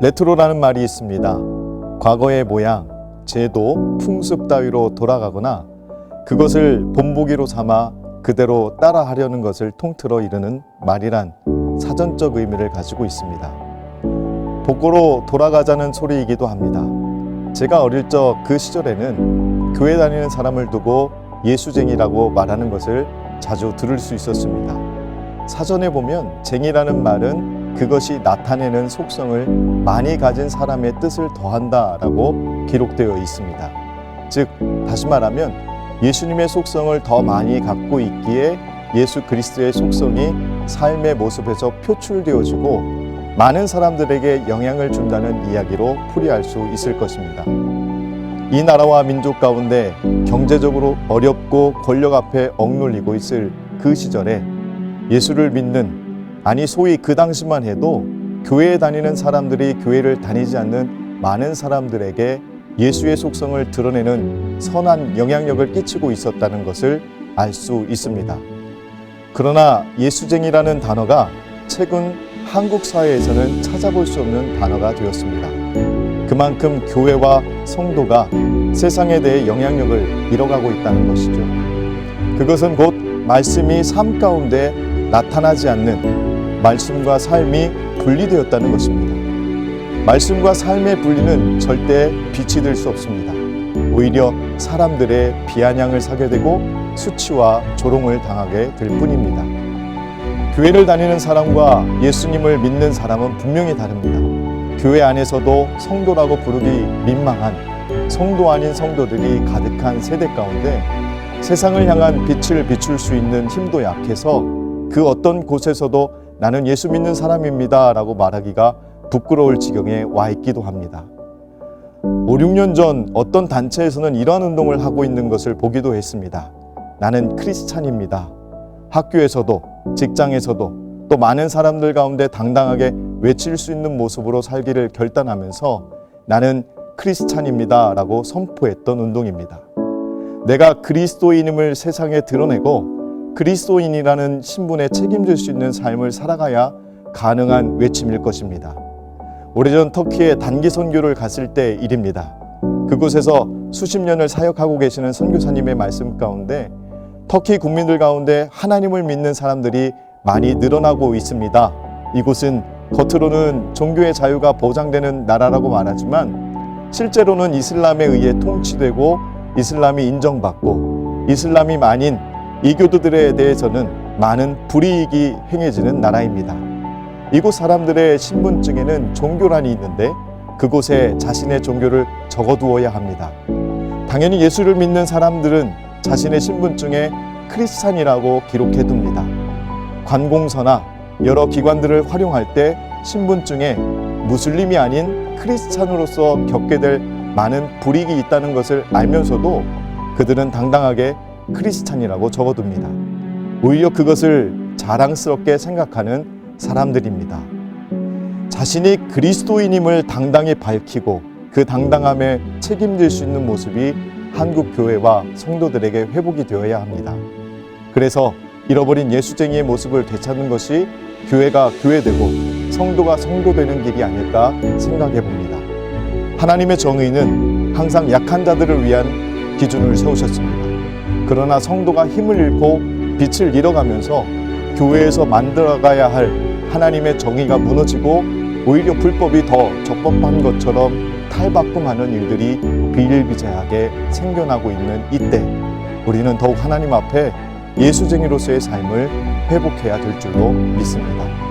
레트로라는 말이 있습니다. 과거의 모양, 제도, 풍습 따위로 돌아가거나 그것을 본보기로 삼아 그대로 따라하려는 것을 통틀어 이르는 말이란 사전적 의미를 가지고 있습니다. 복고로 돌아가자는 소리이기도 합니다. 제가 어릴 적 그 시절에는 교회 다니는 사람을 두고 예수쟁이라고 말하는 것을 자주 들을 수 있었습니다. 사전에 보면 쟁이라는 말은 그것이 나타내는 속성을 많이 가진 사람의 뜻을 더한다라고 기록되어 있습니다. 즉, 다시 말하면 예수님의 속성을 더 많이 갖고 있기에 예수 그리스도의 속성이 삶의 모습에서 표출되어지고 많은 사람들에게 영향을 준다는 이야기로 풀이할 수 있을 것입니다. 이 나라와 민족 가운데 경제적으로 어렵고 권력 앞에 억눌리고 있을 그 시절에 예수를 믿는, 아니 소위 그 당시만 해도 교회에 다니는 사람들이 교회를 다니지 않는 많은 사람들에게 예수의 속성을 드러내는 선한 영향력을 끼치고 있었다는 것을 알 수 있습니다. 그러나 예수쟁이라는 단어가 최근 한국 사회에서는 찾아볼 수 없는 단어가 되었습니다. 그만큼 교회와 성도가 세상에 대해 영향력을 잃어가고 있다는 것이죠. 그것은 곧 말씀이 삶 가운데 나타나지 않는 말씀과 삶이 분리되었다는 것입니다. 말씀과 삶의 분리는 절대 빛이 될 수 없습니다. 오히려 사람들의 비아냥을 사게 되고 수치와 조롱을 당하게 될 뿐입니다. 교회를 다니는 사람과 예수님을 믿는 사람은 분명히 다릅니다. 교회 안에서도 성도라고 부르기 민망한 성도 아닌 성도들이 가득한 세대 가운데 세상을 향한 빛을 비출 수 있는 힘도 약해서 그 어떤 곳에서도 나는 예수 믿는 사람입니다 라고 말하기가 부끄러울 지경에 와 있기도 합니다. 5, 6년 전 어떤 단체에서는 이런 운동을 하고 있는 것을 보기도 했습니다. 나는 크리스찬입니다. 학교에서도 직장에서도 또 많은 사람들 가운데 당당하게 외칠 수 있는 모습으로 살기를 결단하면서 나는 크리스찬입니다 라고 선포했던 운동입니다. 내가 그리스도인임을 세상에 드러내고 그리스도인이라는 신분에 책임질 수 있는 삶을 살아가야 가능한 외침일 것입니다. 오래전 터키에 단기 선교를 갔을 때 일입니다. 그곳에서 수십 년을 사역하고 계시는 선교사님의 말씀 가운데 터키 국민들 가운데 하나님을 믿는 사람들이 많이 늘어나고 있습니다. 이곳은 겉으로는 종교의 자유가 보장되는 나라라고 말하지만 실제로는 이슬람에 의해 통치되고 이슬람이 인정받고 이슬람이 아닌 이교도들에 대해서는 많은 불이익이 행해지는 나라입니다. 이곳 사람들의 신분증에는 종교란이 있는데 그곳에 자신의 종교를 적어두어야 합니다. 당연히 예수를 믿는 사람들은 자신의 신분증에 크리스찬이라고 기록해둡니다. 관공서나 여러 기관들을 활용할 때 신분증에 무슬림이 아닌 크리스찬으로서 겪게 될 많은 불이익이 있다는 것을 알면서도 그들은 당당하게 크리스찬이라고 적어둡니다. 오히려 그것을 자랑스럽게 생각하는 사람들입니다. 자신이 그리스도인임을 당당히 밝히고 그 당당함에 책임질 수 있는 모습이 한국 교회와 성도들에게 회복이 되어야 합니다. 그래서 잃어버린 예수쟁이의 모습을 되찾는 것이 교회가 교회되고 성도가 성도되는 길이 아닐까 생각해 봅니다. 하나님의 정의는 항상 약한 자들을 위한 기준을 세우셨습니다. 그러나 성도가 힘을 잃고 빛을 잃어가면서 교회에서 만들어가야 할 하나님의 정의가 무너지고 오히려 불법이 더 적법한 것처럼 탈바꿈하는 일들이 비일비재하게 생겨나고 있는 이때 우리는 더욱 하나님 앞에 예수쟁이로서의 삶을 회복해야 될 줄로 믿습니다.